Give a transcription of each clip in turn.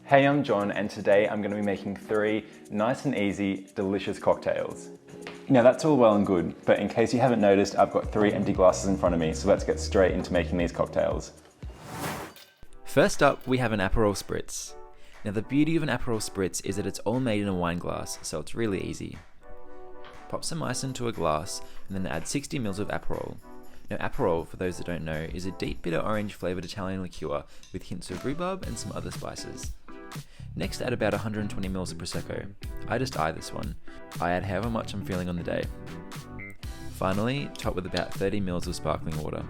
Hey, I'm John, and today I'm going to be making 3 nice and easy, delicious cocktails. Now that's all well and good, but in case you haven't noticed, I've got 3 empty glasses in front of me, so let's get straight into making these cocktails. First up, we have an Aperol Spritz. Now the beauty of an Aperol Spritz is that it's all made in a wine glass, so it's really easy. Pop some ice into a glass, and then add 60 ml of Aperol. Now Aperol, for those that don't know, is a deep bitter orange flavoured Italian liqueur with hints of rhubarb and some other spices. Next, add about 120 ml of Prosecco. I just eye this one. I add however much I'm feeling on the day. Finally, top with about 30 ml of sparkling water.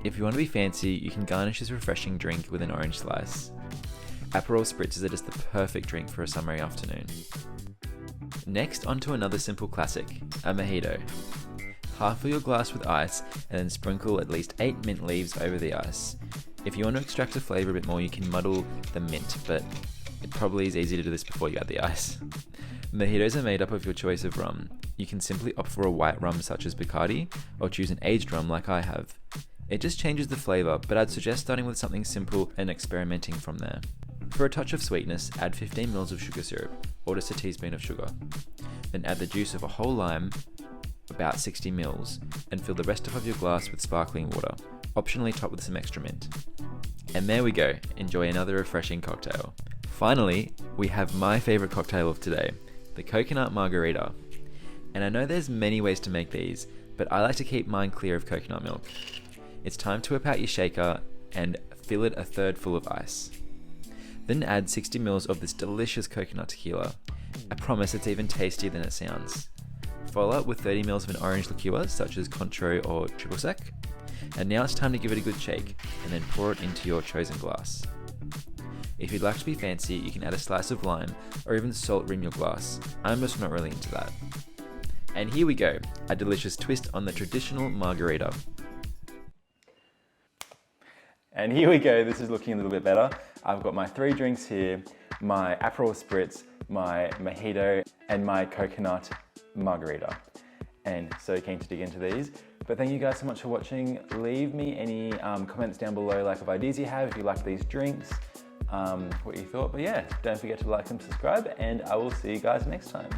If you want to be fancy, you can garnish this refreshing drink with an orange slice. Aperol Spritzes are just the perfect drink for a summery afternoon. Next, onto another simple classic, a Mojito. Half fill your glass with ice and then sprinkle at least 8 mint leaves over the ice. If you want to extract the flavour a bit more, you can muddle the mint, but it probably is easy to do this before you add the ice. Mojitos are made up of your choice of rum. You can simply opt for a white rum such as Bacardi, or choose an aged rum like I have. It just changes the flavour, but I'd suggest starting with something simple and experimenting from there. For a touch of sweetness, add 15 ml of sugar syrup, or just a teaspoon of sugar. Then add the juice of a whole lime, about 60 ml, and fill the rest of your glass with sparkling water, optionally top with some extra mint. And there we go, enjoy another refreshing cocktail. Finally, we have my favourite cocktail of today, the coconut margarita. And I know there's many ways to make these, but I like to keep mine clear of coconut milk. It's time to whip out your shaker and fill it a third full of ice. Then add 60 ml of this delicious coconut tequila. I promise it's even tastier than it sounds. Follow up with 30 ml of an orange liqueur such as cointreau or triple sec. And now it's time to give it a good shake, and then pour it into your chosen glass. If you'd like to be fancy, you can add a slice of lime, or even salt rim your glass. I'm just not really into that. And here we go, a delicious twist on the traditional margarita. And here we go, this is looking a little bit better. I've got my 3 drinks here, my Aperol Spritz, my Mojito, and my coconut margarita. And so keen to dig into these. But thank you guys so much for watching. Leave me any comments down below, like of ideas you have, if you like these drinks, what you thought. But yeah, don't forget to like and subscribe, and I will see you guys next time.